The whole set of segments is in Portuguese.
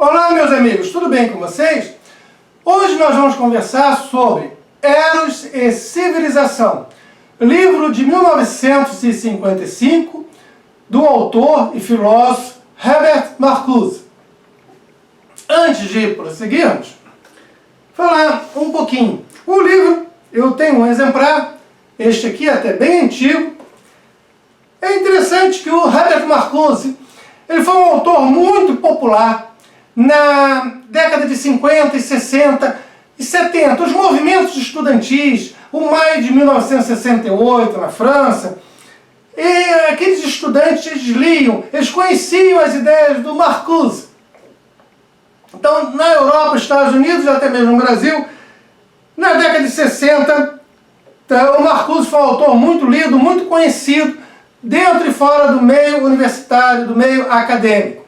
Olá, meus amigos, tudo bem com vocês? Hoje nós vamos conversar sobre Eros e Civilização, livro de 1955, do autor e filósofo Herbert Marcuse. Antes de prosseguirmos, falar um pouquinho. O livro, eu tenho um exemplar, este aqui é até bem antigo. É interessante que o Herbert Marcuse, ele foi um autor muito popular na década de 50 e 60 e 70, os movimentos estudantis, o maio de 1968 na França, e aqueles estudantes, eles liam, eles conheciam as ideias do Marcuse. Então, na Europa, Estados Unidos e até mesmo no Brasil, na década de 60, o Marcuse foi um autor muito lido, muito conhecido, dentro e fora do meio universitário, do meio acadêmico.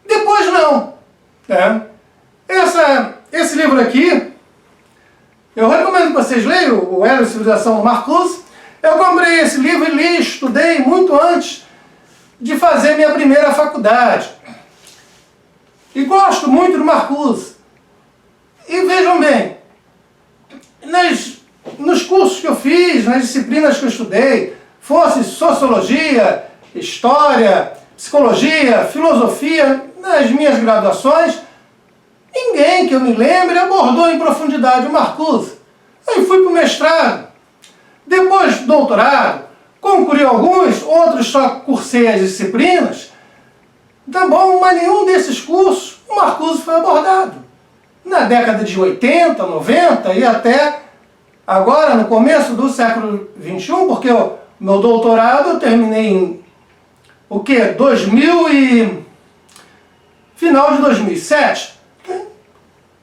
Depois não. Esse livro aqui, eu recomendo que vocês leiam, o Eros e Civilização do Marcuse. Eu comprei esse livro e li, estudei muito antes de fazer minha primeira faculdade. E gosto muito do Marcuse. E vejam bem, nos cursos que eu fiz, nas disciplinas que eu estudei, fosse sociologia, história, psicologia, filosofia, nas minhas graduações, ninguém que eu me lembre abordou em profundidade o Marcuse. Aí fui para o mestrado, depois do doutorado, concluí alguns, outros só cursei as disciplinas. Tá bom, mas nenhum desses cursos o Marcuse foi abordado. Na década de 80, 90 e até agora, no começo do século XXI, porque o meu doutorado eu terminei em final de 2007.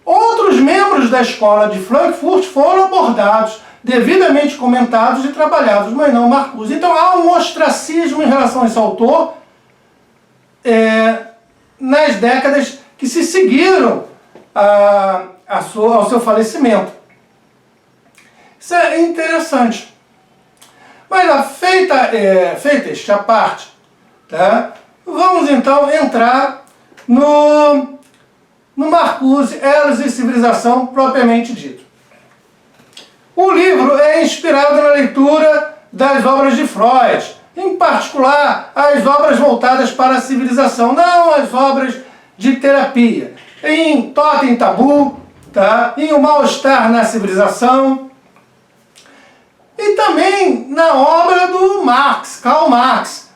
Outros membros da escola de Frankfurt foram abordados, devidamente comentados e trabalhados, mas não Marcuse. Então há um ostracismo em relação a esse autor nas décadas que se seguiram ao seu falecimento. Isso é interessante. Mas feita esta parte, vamos então entrar no Marcuse, Eros e Civilização propriamente dito. O livro é inspirado na leitura das obras de Freud, em particular as obras voltadas para a civilização, não as obras de terapia, em Totem e Tabu, em O Mal-Estar na Civilização, e também na obra do Marx, Karl Marx.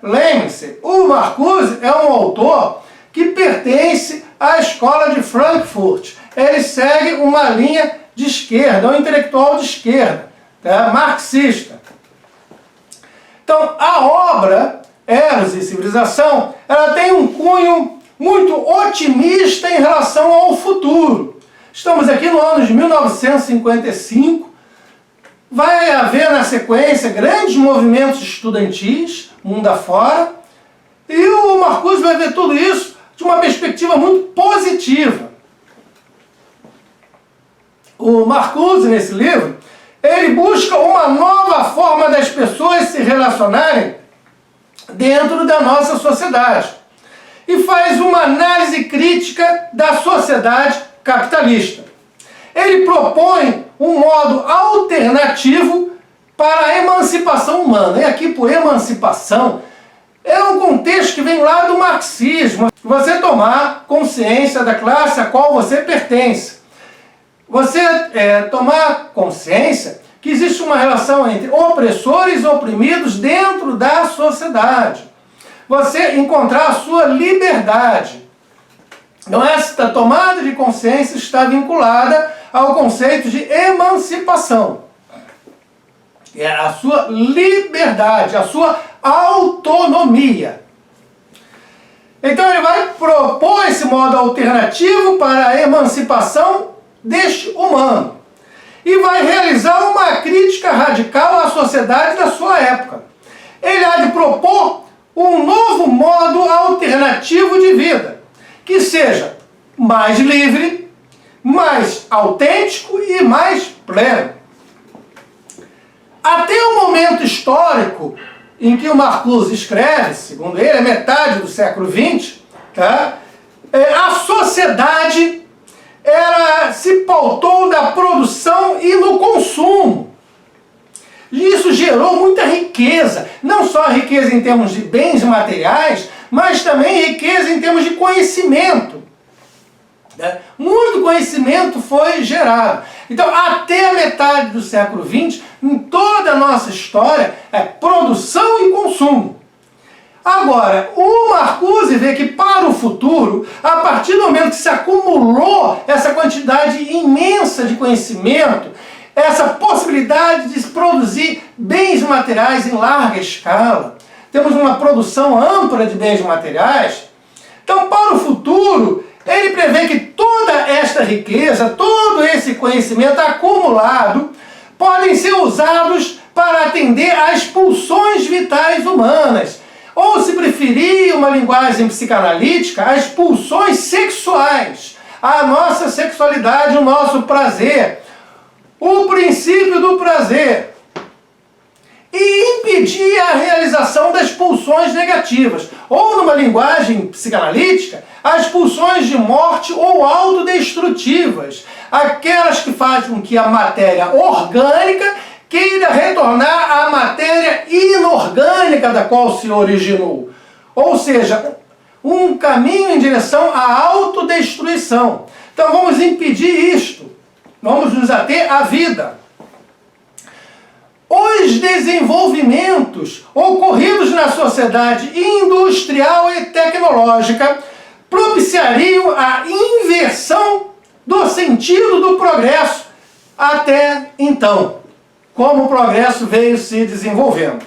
Lembre-se, o Marcuse é um autor que pertence à escola de Frankfurt. Ele segue uma linha de esquerda, um intelectual de esquerda, marxista. Então, a obra Eros e Civilização, ela tem um cunho muito otimista em relação ao futuro. Estamos aqui no ano de 1955, vai haver na sequência grandes movimentos estudantis, mundo afora, e o Marcuse vai ver tudo isso de uma perspectiva muito positiva. O Marcuse, nesse livro, ele busca uma nova forma das pessoas se relacionarem dentro da nossa sociedade e faz uma análise crítica da sociedade capitalista. Ele propõe um modo alternativo para a emancipação humana. E aqui, por emancipação, é um contexto que vem lá do marxismo. Você tomar consciência da classe a qual você pertence. Você tomar consciência que existe uma relação entre opressores e oprimidos dentro da sociedade. Você encontrar a sua liberdade. Então, esta tomada de consciência está vinculada ao conceito de emancipação. É a sua liberdade, a sua autonomia. Então ele vai propor esse modo alternativo para a emancipação deste humano. E vai realizar uma crítica radical à sociedade da sua época. Ele há de propor um novo modo alternativo de vida, que seja mais livre, mais autêntico e mais pleno. Até o momento histórico em que o Marcuse escreve, segundo ele, é metade do século XX, tá? A sociedade ela se pautou na produção e no consumo. Isso gerou muita riqueza, não só riqueza em termos de bens materiais, mas também riqueza em termos de conhecimento. Muito conhecimento foi gerado. Então, até a metade do século XX, em toda a nossa história, é produção e consumo. Agora, o Marcuse vê que para o futuro, a partir do momento que se acumulou essa quantidade imensa de conhecimento, essa possibilidade de se produzir bens materiais em larga escala, temos uma produção ampla de bens materiais, então para o futuro, ele prevê que toda esta riqueza, todo esse conhecimento acumulado, podem ser usados para atender às pulsões vitais humanas, ou, se preferir uma linguagem psicanalítica, as pulsões sexuais, a nossa sexualidade, o nosso prazer, o princípio do prazer, e impedir a realização das pulsões negativas, ou, numa linguagem psicanalítica, as pulsões de morte ou autodestrutivas, aquelas que fazem com que a matéria orgânica queira retornar à matéria inorgânica da qual se originou. Ou seja, um caminho em direção à autodestruição. Então vamos impedir isto. Vamos nos ater à vida. Os desenvolvimentos ocorridos na sociedade industrial e tecnológica propiciariam a inversão do sentido do progresso até então, como o progresso veio se desenvolvendo.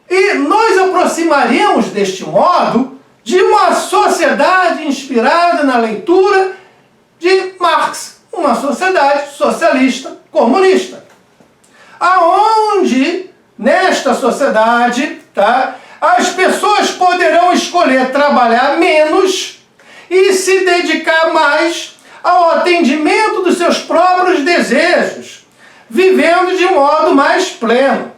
E nós aproximaríamos deste modo de uma sociedade inspirada na leitura de Marx, uma sociedade socialista comunista, aonde nesta sociedade, as pessoas poderão escolher trabalhar menos e se dedicar mais ao atendimento dos seus próprios desejos, vivendo de modo mais pleno.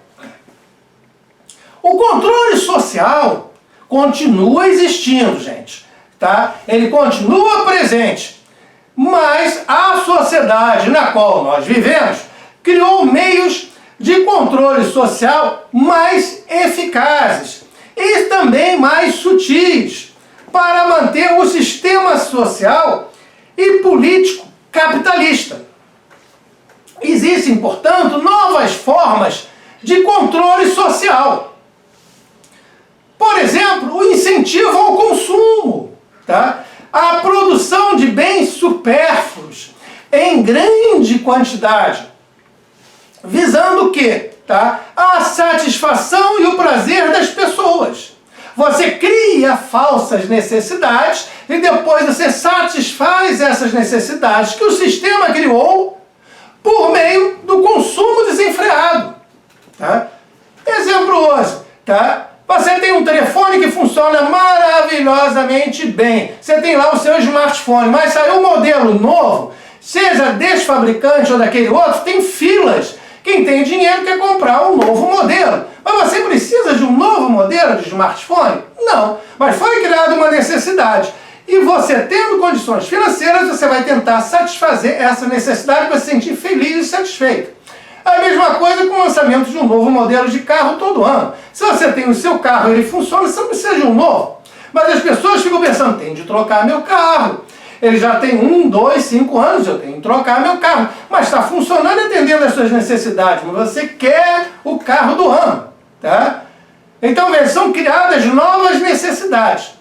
O controle social continua existindo, gente, Ele continua presente, mas a sociedade na qual nós vivemos criou meios de controle social mais eficazes e também mais sutis para manter o sistema social e político capitalista. Existem, portanto, novas formas de controle social. Por exemplo, o incentivo ao consumo, a produção de bens supérfluos em grande quantidade, visando o quê? A satisfação e o prazer das pessoas. Você cria falsas necessidades e depois você satisfaz essas necessidades que o sistema criou por meio do consumo desenfreado. Exemplo hoje, você tem um telefone que funciona maravilhosamente bem. Você tem lá o seu smartphone, mas saiu um modelo novo, seja desse fabricante ou daquele outro, tem filas. Quem tem dinheiro quer comprar um novo modelo. Mas você precisa de um novo modelo de smartphone? Não. Mas foi criada uma necessidade. E você, tendo condições financeiras, você vai tentar satisfazer essa necessidade para se sentir feliz e satisfeito. A mesma coisa com o lançamento de um novo modelo de carro todo ano. Se você tem o seu carro e ele funciona, você não precisa de um novo. Mas as pessoas ficam pensando, tem de trocar meu carro. Ele já tem 1, 2, 5 anos, eu tenho que trocar meu carro. Mas está funcionando e atendendo às suas necessidades. Mas você quer o carro do ano. Então, veja, são criadas novas necessidades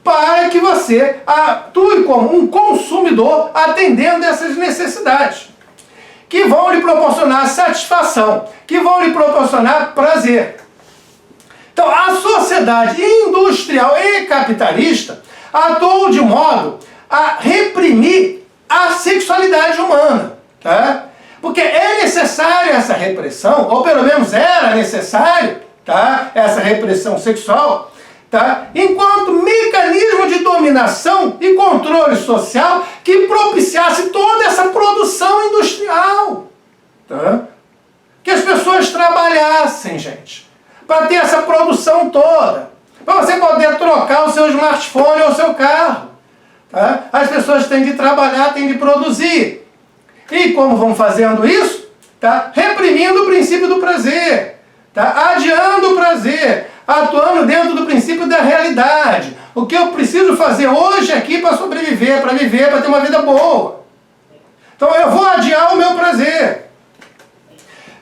para que você atue como um consumidor atendendo essas necessidades, que vão lhe proporcionar satisfação, que vão lhe proporcionar prazer. Então, a sociedade industrial e capitalista atuou de modo a reprimir a sexualidade humana, Porque é necessário essa repressão, ou pelo menos era necessário, essa repressão sexual, enquanto mecanismo de dominação e controle social que propiciasse toda essa produção industrial, Que as pessoas trabalhassem, gente, para ter essa produção toda, para você poder trocar o seu smartphone ou o seu carro. Tá? As pessoas têm de trabalhar, têm de produzir. E como vão fazendo isso? Tá? Reprimindo o princípio do prazer, tá? Adiando o prazer, atuando dentro do princípio da realidade. O que eu preciso fazer hoje aqui para sobreviver, para viver, para ter uma vida boa. Então eu vou adiar o meu prazer.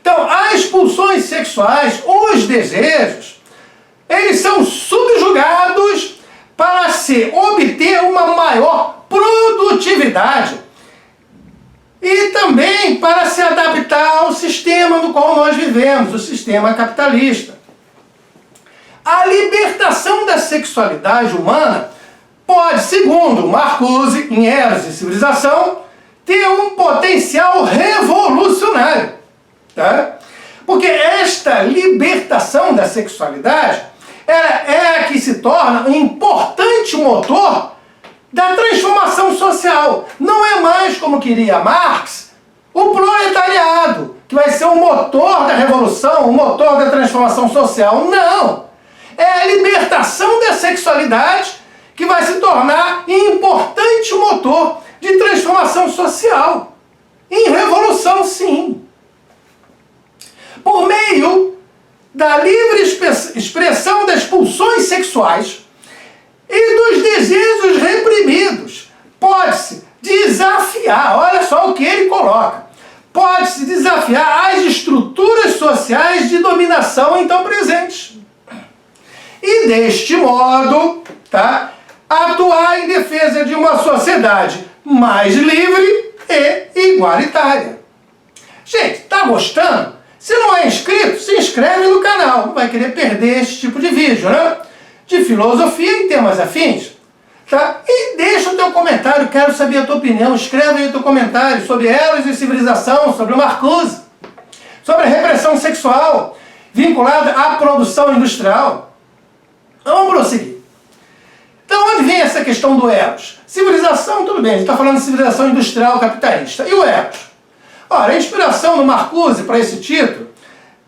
Então, as pulsões sexuais, os desejos, eles são subjugados para se obter uma maior produtividade e também para se adaptar ao sistema no qual nós vivemos, o sistema capitalista. A libertação da sexualidade humana pode, segundo Marcuse, em Eros e Civilização, ter um potencial revolucionário. Tá? Porque esta libertação da sexualidade é a que se torna um importante motor da transformação social. Não é mais, como queria Marx, o proletariado, que vai ser o motor da revolução, o motor da transformação social. Não! É a libertação da sexualidade que vai se tornar importante motor de transformação social. Em revolução, sim. Por meio da livre expressão das pulsões sexuais e dos desejos reprimidos, pode-se desafiar, olha só o que ele coloca, pode-se desafiar as estruturas sociais de dominação então presentes. E deste modo, tá, atuar em defesa de uma sociedade mais livre e igualitária. Gente, tá gostando? Se não é inscrito, se inscreve no canal. Não vai querer perder esse tipo de vídeo, né? De filosofia e temas afins. Tá? E deixa o teu comentário, quero saber a tua opinião. Escreve aí o teu comentário sobre Eros e Civilização, sobre o Marcuse, sobre a repressão sexual vinculada à produção industrial. Vamos prosseguir. Então, onde vem essa questão do Eros? Civilização, tudo bem, a gente está falando de civilização industrial capitalista. E o Eros? Ora, a inspiração do Marcuse para esse título,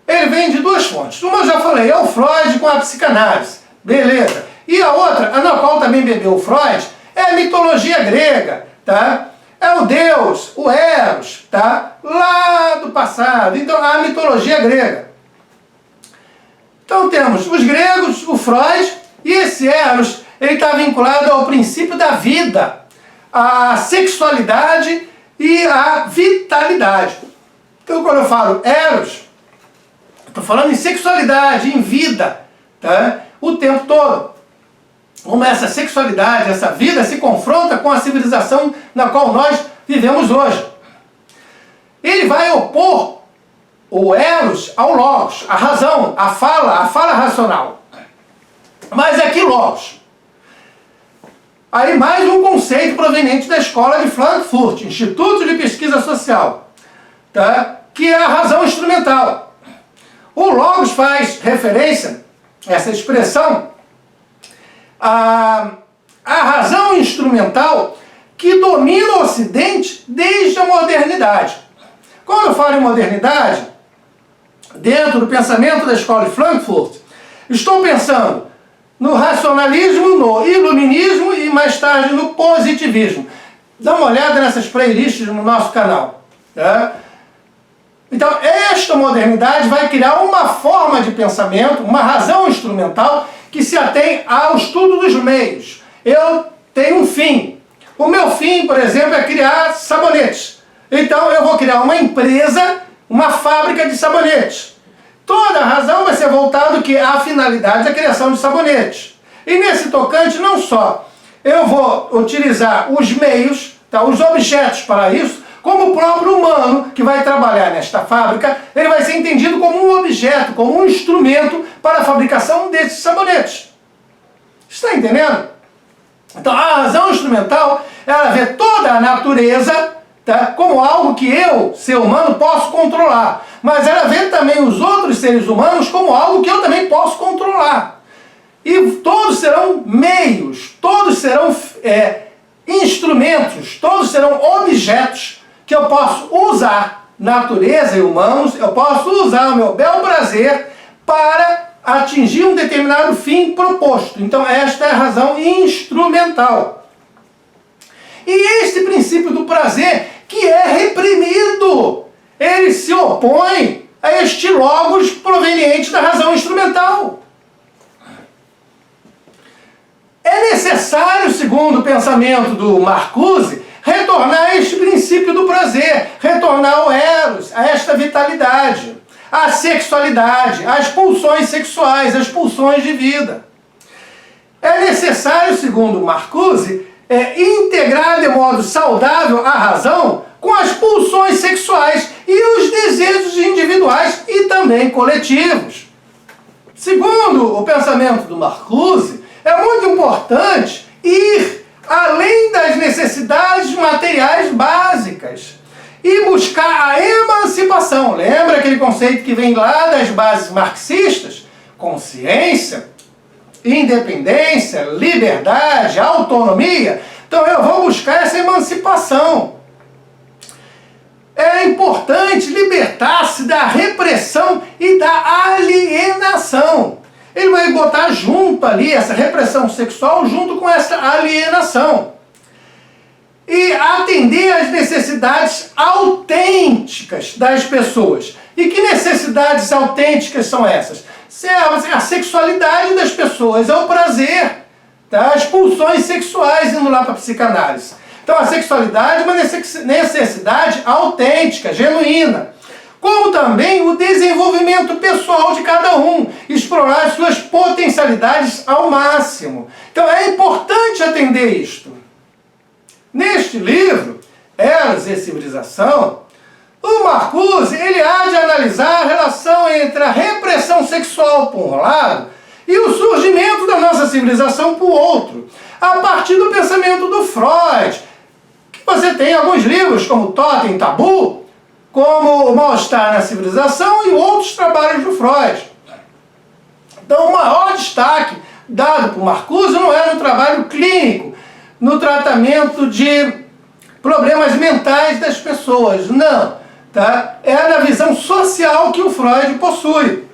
ele vem de duas fontes. Uma eu já falei, é o Freud com a psicanálise. Beleza. E a outra, na qual também bebeu o Freud, é a mitologia grega, tá? É o Deus, o Eros, tá? Lá do passado. Então, a mitologia grega. Então temos os gregos, o Freud, e esse Eros, ele está vinculado ao princípio da vida, à sexualidade e à vitalidade. Então quando eu falo Eros, estou falando em sexualidade, em vida, tá? O tempo todo. Como essa sexualidade, essa vida se confronta com a civilização na qual nós vivemos hoje. Ele vai opor o Eros ao Logos, a razão, a fala racional. Mas é que Logos. Aí mais um conceito proveniente da escola de Frankfurt, Instituto de Pesquisa Social, tá? Que é a razão instrumental. O Logos faz referência, essa expressão, a razão instrumental que domina o Ocidente desde a modernidade. Quando eu falo em modernidade, dentro do pensamento da escola de Frankfurt, estou pensando no racionalismo, no iluminismo e mais tarde no positivismo. Dá uma olhada nessas playlists no nosso canal. Tá? Então, esta modernidade vai criar uma forma de pensamento, uma razão instrumental que se atém ao estudo dos meios. Eu tenho um fim. O meu fim, por exemplo, é criar sabonetes. Então, eu vou criar uma empresa, uma fábrica de sabonetes. Toda a razão vai ser voltada à finalidade da criação de sabonetes. E nesse tocante, não só eu vou utilizar os meios, tá, os objetos para isso, como o próprio humano que vai trabalhar nesta fábrica, ele vai ser entendido como um objeto, como um instrumento para a fabricação desses sabonetes. Está entendendo? Então a razão instrumental, ela vê toda a natureza, tá, como algo que eu, ser humano, posso controlar. Mas ela vê também os outros seres humanos como algo que eu também posso controlar. E todos serão meios, todos serão instrumentos, todos serão objetos que eu posso usar, natureza e humanos, eu posso usar o meu bel prazer para atingir um determinado fim proposto. Então esta é a razão instrumental. E este princípio do prazer que é reprimido, ele se opõe a este logos proveniente da razão instrumental. É necessário, segundo o pensamento do Marcuse, retornar a este princípio do prazer, retornar ao eros, a esta vitalidade, à sexualidade, às pulsões sexuais, às pulsões de vida. É necessário, segundo Marcuse, integrar de modo saudável a razão com as pulsões sexuais e os desejos individuais e também coletivos. Segundo o pensamento do Marcuse, é muito importante ir além das necessidades materiais básicas e buscar a emancipação. Lembra aquele conceito que vem lá das bases marxistas? Consciência, independência, liberdade, autonomia. Então eu vou buscar essa emancipação. É importante libertar-se da repressão e da alienação. Ele vai botar junto ali essa repressão sexual junto com essa alienação. E atender às necessidades autênticas das pessoas. E que necessidades autênticas são essas? A sexualidade das pessoas, é o prazer, tá? As pulsões sexuais, indo lá para a psicanálise. Então a sexualidade é uma necessidade autêntica, genuína. Como também o desenvolvimento pessoal de cada um, explorar suas potencialidades ao máximo. Então é importante atender isto. Neste livro, Eros e Civilização, o Marcuse, ele há de analisar a relação entre a repressão sexual por um lado e o surgimento da nossa civilização por outro, a partir do pensamento do Freud, que você tem alguns livros como Totem e Tabu, como O Mal-Estar na Civilização e outros trabalhos do Freud. Então o maior destaque dado por Marcuse não é no trabalho clínico, no tratamento de problemas mentais das pessoas, não. Tá? É na visão social que o Freud possui.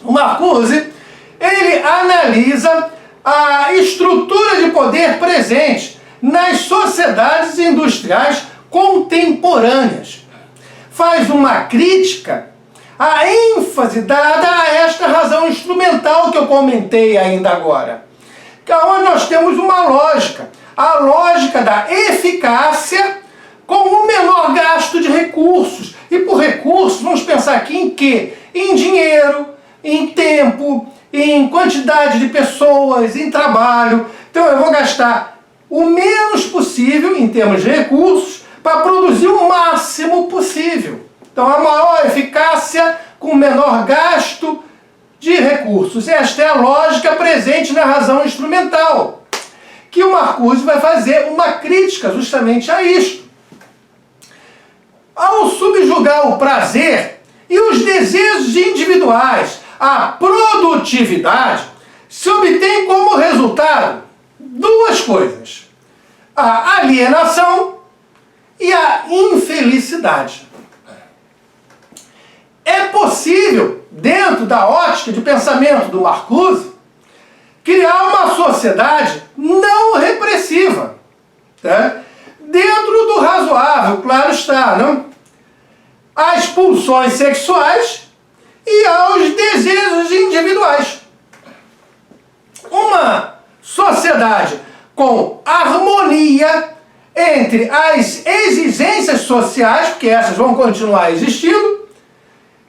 O Marcuse, ele analisa a estrutura de poder presente nas sociedades industriais contemporâneas. Faz uma crítica à ênfase dada a esta razão instrumental que eu comentei ainda agora. Que é onde nós temos uma lógica, a lógica da eficácia com o menor gasto de recursos. E por recursos, vamos pensar aqui em quê? Em dinheiro, em tempo, em quantidade de pessoas, em trabalho. Então eu vou gastar o menos possível em termos de recursos para produzir o máximo possível. Então a maior eficácia com o menor gasto de recursos. Esta é a lógica presente na razão instrumental, que o Marcuse vai fazer uma crítica justamente a isto. Ao subjugar o prazer e os desejos individuais à produtividade, se obtém como resultado duas coisas: a alienação e a infelicidade. É possível, dentro da ótica de pensamento do Marcuse, criar uma sociedade não repressiva, tá? Dentro do razoável, claro está, não? Às pulsões sexuais e aos desejos individuais. Uma sociedade com harmonia entre as exigências sociais, porque essas vão continuar existindo,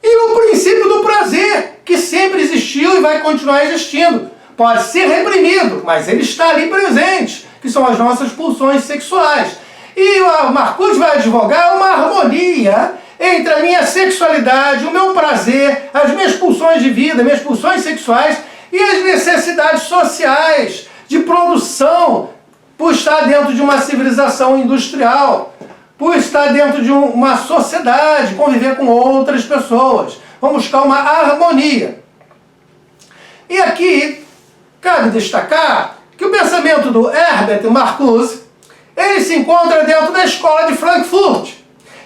e o princípio do prazer, que sempre existiu e vai continuar existindo. Pode ser reprimido, mas ele está ali presente, que são as nossas pulsões sexuais. E o Marcuse vai advogar uma harmonia entre a minha sexualidade, o meu prazer, as minhas pulsões de vida, minhas pulsões sexuais e as necessidades sociais de produção, por estar dentro de uma civilização industrial, por estar dentro de uma sociedade, conviver com outras pessoas. Vamos buscar uma harmonia. E aqui, cabe destacar que o pensamento do Herbert Marcuse, ele se encontra dentro da escola de Frankfurt.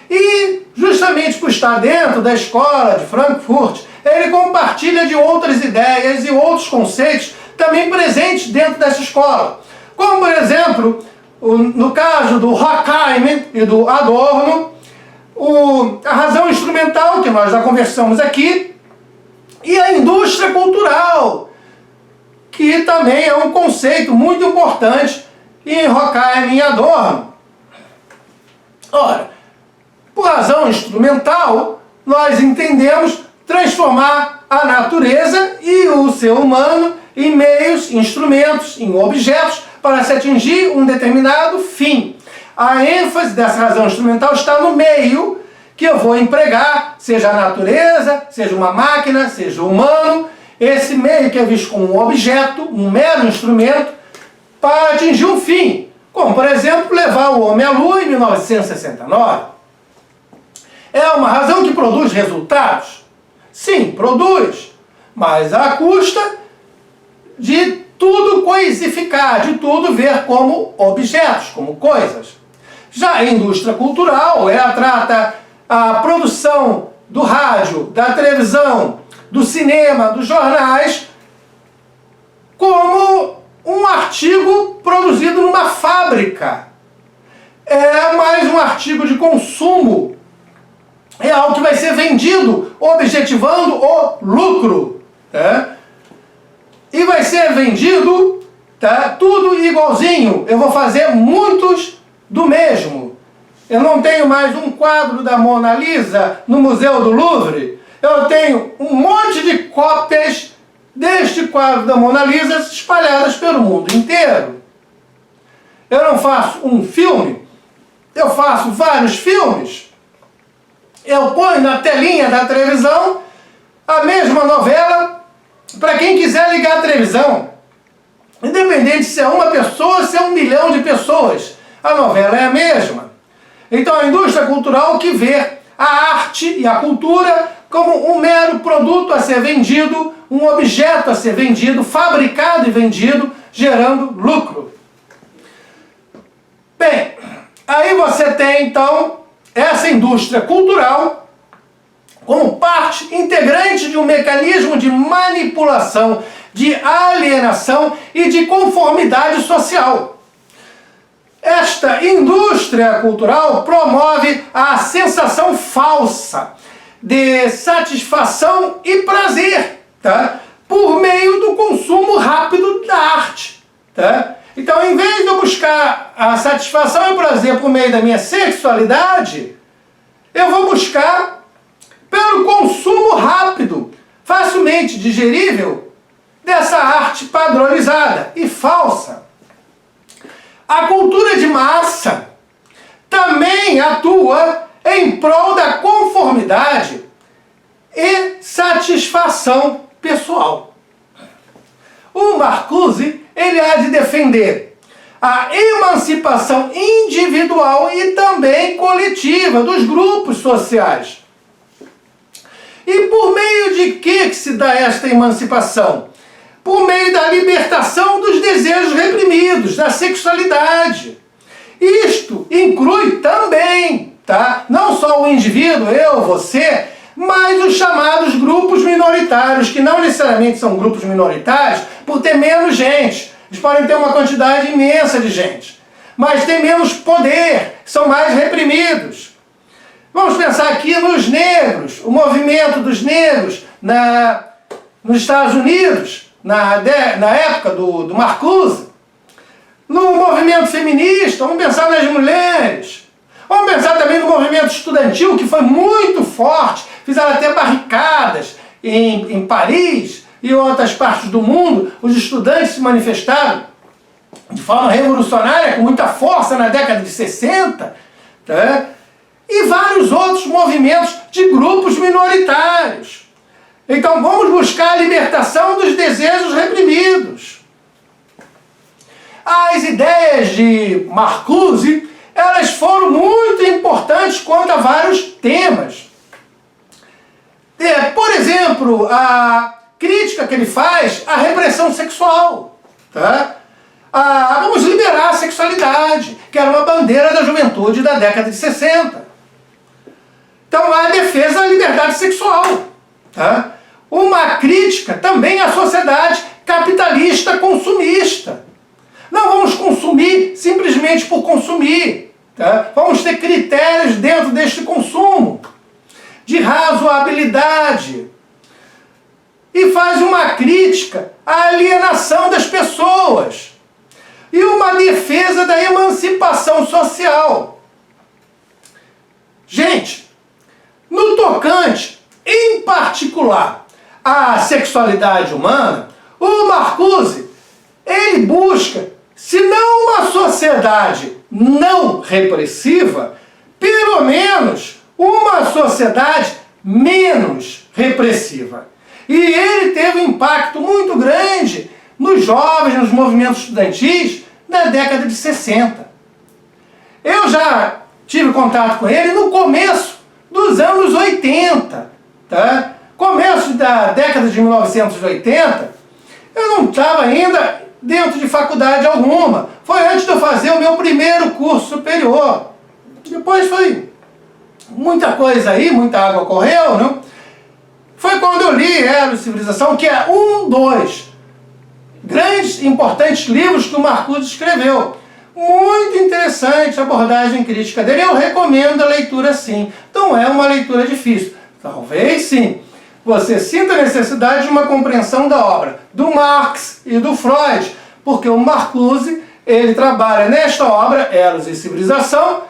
E, justamente por estar dentro da escola de Frankfurt, ele compartilha de outras ideias e outros conceitos também presentes dentro dessa escola. Como, por exemplo, no caso do Horkheim e do Adorno, a razão instrumental, que nós já conversamos aqui, e a indústria cultural, que também é um conceito muito importante em Horkheim e Adorno. Ora, por razão instrumental, nós entendemos transformar a natureza e o ser humano em meios, instrumentos, em objetos para se atingir um determinado fim. A ênfase dessa razão instrumental está no meio que eu vou empregar, seja a natureza, seja uma máquina, seja o humano, esse meio que é visto como um objeto, um mero instrumento, para atingir um fim, como, por exemplo, levar o homem à Lua em 1969. É uma razão que produz resultados? Sim, produz, mas à custa de tudo coisificar, de tudo ver como objetos, como coisas. Já a indústria cultural, ela trata a produção do rádio, da televisão, do cinema, dos jornais, como um artigo produzido numa fábrica. É mais um artigo de consumo. É algo que vai ser vendido, objetivando o lucro. Tá? E vai ser vendido, tá, tudo igualzinho. Eu vou fazer muitos do mesmo. Eu não tenho mais um quadro da Mona Lisa no Museu do Louvre. Eu tenho um monte de cópias deste quadro da Mona Lisa espalhadas pelo mundo inteiro. Eu não faço um filme, eu faço vários filmes. Eu ponho na telinha da televisão a mesma novela para quem quiser ligar a televisão. Independente se é uma pessoa ou se é 1 milhão de pessoas, a novela é a mesma. Então a indústria cultural que vê a arte e a cultura como um mero produto a ser vendido, um objeto a ser vendido, fabricado e vendido, gerando lucro. Bem, aí você tem então essa indústria cultural como parte integrante de um mecanismo de manipulação, de alienação e de conformidade social. Esta indústria cultural promove a sensação falsa de satisfação e prazer, tá? Por meio do consumo rápido da arte. Tá? Então, em vez de eu buscar a satisfação e o prazer por meio da minha sexualidade, eu vou buscar pelo consumo rápido, facilmente digerível, dessa arte padronizada e falsa. A cultura de massa também atua em prol da conformidade e satisfação pessoal. O Marcuse, ele há de defender a emancipação individual e também coletiva dos grupos sociais. E por meio de que se dá esta emancipação? Por meio da libertação dos desejos reprimidos, da sexualidade. Isto inclui também, tá? Não só o indivíduo, eu, você, mas os chamados grupos minoritários, que não necessariamente são grupos minoritários por ter menos gente. Eles podem ter uma quantidade imensa de gente, mas têm menos poder, são mais reprimidos. Vamos pensar aqui nos negros, o movimento dos negros nos Estados Unidos, na época do Marcuse. No movimento feminista, vamos pensar nas mulheres. Vamos pensar também no movimento estudantil, que foi muito forte. Fizeram até barricadas em Paris e em outras partes do mundo. Os estudantes se manifestaram de forma revolucionária, com muita força na década de 60. Tá? E vários outros movimentos de grupos minoritários. Então vamos buscar a libertação dos desejos reprimidos. As ideias de Marcuse, elas foram muito importantes quanto a vários temas. Por exemplo, a crítica que ele faz à repressão sexual. Tá? Vamos liberar a sexualidade, que era uma bandeira da juventude da década de 60. Então, a defesa da liberdade sexual. Tá? uma crítica também à sociedade capitalista consumista. Não vamos consumir simplesmente por consumir. Tá? Vamos ter critérios dentro deste consumo, de razoabilidade. E faz uma crítica à alienação das pessoas. E uma defesa da emancipação social. Gente, no tocante, em particular, à sexualidade humana, o Marcuse, ele busca, se não uma sociedade não repressiva, pelo menos uma sociedade menos repressiva. E ele teve um impacto muito grande nos jovens, nos movimentos estudantis da década de 60. Eu já tive contato com ele no começo dos anos 80, tá? Começo da década de 1980, eu não estava ainda dentro de faculdade alguma. Foi antes de eu fazer o meu primeiro curso superior. Depois foi muita coisa aí, muita água correu, né? Foi quando eu li Eros e Civilização, que é um dos grandes e importantes livros que o Marcuse escreveu. Muito interessante a abordagem crítica dele. Eu recomendo a leitura sim. Então é uma leitura difícil. Talvez sim você sinta a necessidade de uma compreensão da obra do Marx e do Freud, porque o Marcuse, ele trabalha nesta obra, Eros e Civilização,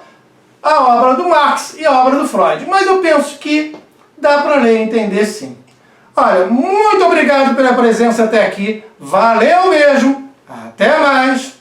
a obra do Marx e a obra do Freud. Mas eu penso que dá para ler e entender sim. Olha, muito obrigado pela presença até aqui. Valeu mesmo. Até mais.